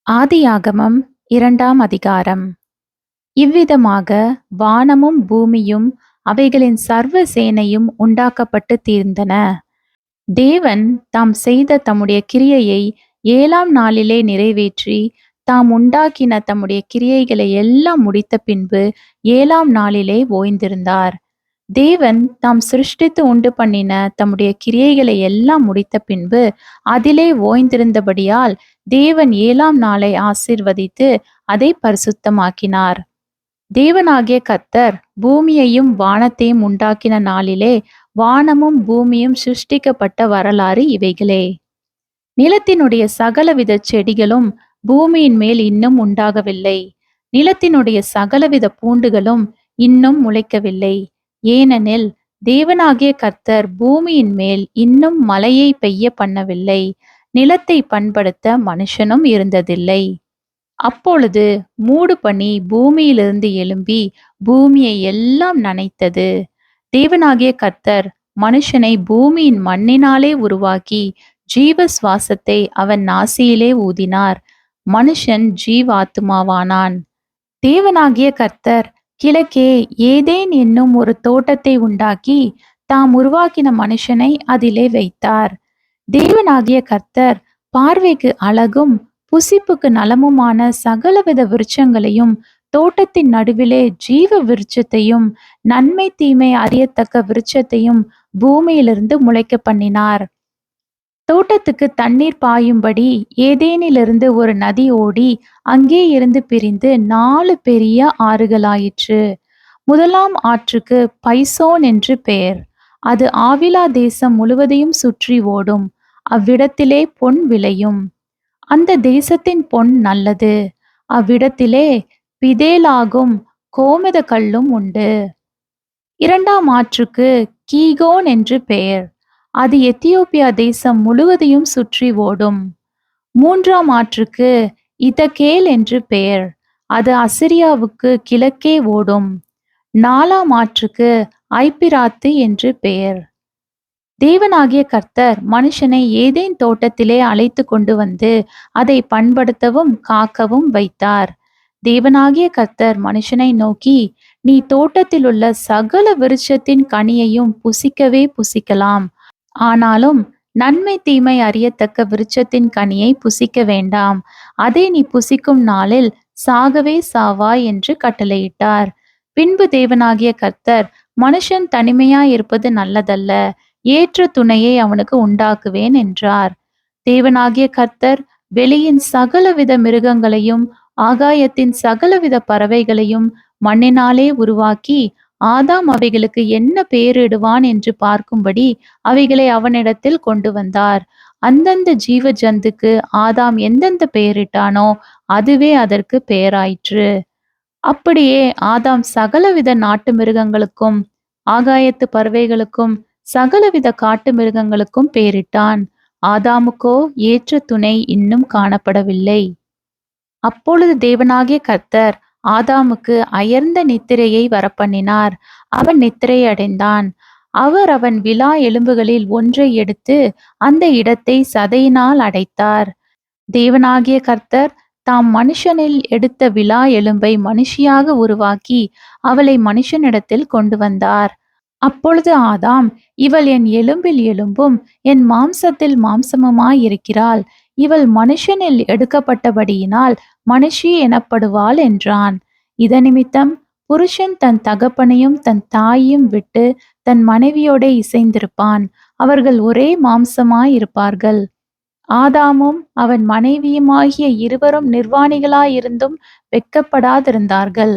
ஆதியாகமம் 2ஆம் அதிகாரம். இவ்விதமாக வானமும் பூமியும் அவைகளின் சர்வ சேனையும் உண்டாக்கப்பட்டு தீர்ந்தன. தேவன் தாம் செய்த தம்முடைய கிரியையை 7ஆம் நாளிலே நிறைவேற்றி, தாம் உண்டாக்கின தம்முடைய கிரியைகளை எல்லாம் முடித்த பின்பு 7ஆம் நாளிலே ஓய்ந்திருந்தார். தேவன் தாம் சிருஷ்டித்து உண்டு பண்ணின தம்முடைய கிரியைகளை எல்லாம் முடித்த பின்பு அதிலே ஓய்ந்திருந்தபடியால் தேவன் 7ஆம் நாளை ஆசீர்வதித்து அதை பரிசுத்தமாக்கினார். தேவனாகிய கர்த்தர் பூமியையும் வானத்தையும் உண்டாக்கின நாளிலே வானமும் பூமியும் சிருஷ்டிக்கப்பட்ட வரலாறு இவைகளே. நிலத்தினுடைய சகலவித செடிகளும் பூமியின் மேல் இன்னும் உண்டாகவில்லை. நிலத்தினுடைய சகலவித பூண்டுகளும் இன்னும் முளைக்கவில்லை. ஏனெனில் தேவனாகிய கர்த்தர் பூமியின் மேல் இன்னும் மழையை பெய்ய பண்ணவில்லை. நிலத்தை பண்படுத்த மனுஷனும் இருந்ததில்லை. அப்பொழுது மூடு பனி பூமியிலிருந்து எழும்பி பூமியை எல்லாம் நனைத்தது. தேவனாகிய கர்த்தர் மனுஷனை பூமியின் மண்ணினாலே உருவாக்கி ஜீவ சுவாசத்தை அவன் நாசியிலே ஊதினார். மனுஷன் ஜீவாத்துமாவானான். தேவனாகிய கர்த்தர் கிழக்கே ஏதேன் என்னும் ஒரு தோட்டத்தை உண்டாக்கி தாம் உருவாக்கின மனுஷனை அதிலே வைத்தார். தேவனாகிய கர்த்தர் பார்வைக்கு அழகும் புசிப்புக்கு நலமுமான சகலவித விருட்சங்களையும் தோட்டத்தின் நடுவிலே ஜீவ விருட்சத்தையும் நன்மை தீமை அறியத்தக்க விருட்சத்தையும் பூமியிலிருந்து முளைக்க பண்ணினார். தோட்டத்துக்கு தண்ணீர் பாயும்படி ஏதேனிலிருந்து ஒரு நதி ஓடி அங்கே இருந்து பிரிந்து 4 பெரிய ஆறுகளாயிற்று. முதலாம் ஆற்றுக்கு பைசோன் என்று பெயர். அது ஆவிலா தேசம் முழுவதையும் சுற்றி ஓடும். அவ்விடத்திலே பொன் விளையும். அந்த தேசத்தின் பொன் நல்லது. அவ்விடத்திலே பிதேலாகும் கோமெத கல்லும் உண்டு. 2ஆம் ஆற்றுக்கு கீகோன் என்று பெயர். அது எத்தியோப்பியா தேசம் முழுவதையும் சுற்றி ஓடும். 3ஆம் ஆற்றுக்கு இதகேல் என்று பெயர். அது அசிரியாவுக்கு கிழக்கே ஓடும். 4ஆம் ஆற்றுக்கு ஐப்பிராத்து என்று பெயர். தேவனாகிய கர்த்தர் மனுஷனை ஏதேன் தோட்டத்திலே அழைத்து கொண்டு வந்து அதை பண்படுத்தவும் காக்கவும் வைத்தார். தேவனாகிய கர்த்தர் மனுஷனை நோக்கி, நீ தோட்டத்தில் உள்ள சகல விருட்சத்தின் கனியையும் புசிக்கவே புசிக்கலாம். ஆனாலும் நன்மை தீமை அறியத்தக்க விருட்சத்தின் கனியை புசிக்க வேண்டாம். அதை நீ புசிக்கும் நாளில் சாகவே சாவாய் என்று கட்டளையிட்டார். பின்பு தேவனாகிய கர்த்தர், மனுஷன் தனிமையாயிருப்பது நல்லதல்ல, ஏற்ற துணையை அவனுக்கு உண்டாக்குவேன் என்றார். தேவனாகிய கர்த்தர் வெளியின் சகலவித மிருகங்களையும் ஆகாயத்தின் சகலவித பறவைகளையும் மண்ணினாலே உருவாக்கி ஆதாம் அவைகளுக்கு என்ன பெயரிடுவான் என்று பார்க்கும்படி அவைகளை அவனிடத்தில் கொண்டு வந்தார். அந்தந்த ஜீவ ஜந்துக்கு ஆதாம் எந்தெந்த பெயரிட்டானோ அதுவே அதற்கு பெயராயிற்று. அப்படியே ஆதாம் சகலவித நாட்டு மிருகங்களுக்கும் ஆகாயத்து பறவைகளுக்கும் சகலவித காட்டு மிருகங்களுக்கும் பெயரிட்டான். ஆதாமுக்கோ ஏற்ற துணை இன்னும் காணப்படவில்லை. அப்பொழுது தேவனாகிய கர்த்தர் ஆதாமுக்கு அயர்ந்த நித்திரையை வரப்பண்ணினார். அவன் நித்திரை அடைந்தான். அவர் அவன் விலா எலும்புகளில் ஒன்றை எடுத்து அந்த இடத்தை சதையினால் அடைத்தார். தேவனாகிய கர்த்தர் தாம் மனுஷனில் எடுத்த விலா எலும்பை மனுஷியாக உருவாக்கி அவளை மனுஷனிடத்தில் கொண்டு வந்தார். அப்பொழுது ஆதாம், இவள் என் எலும்பில் எலும்பும் என் மாம்சத்தில் மாம்சமுமாயிருக்கிறாள். இவள் மனுஷனில் எடுக்கப்பட்டபடியினால் மனுஷி எனப்படுவாள் என்றான். இதனிமித்தம் புருஷன் தன் தகப்பனையும் தன் தாயையும் விட்டு தன் மனைவியோட இசைந்திருப்பான். அவர்கள் ஒரே மாம்சமாயிருப்பார்கள். ஆதாமும் அவன் மனைவியுமாகிய இருவரும் நிர்வாணிகளாயிருந்தும் வெட்கப்படாதிருந்தார்கள்.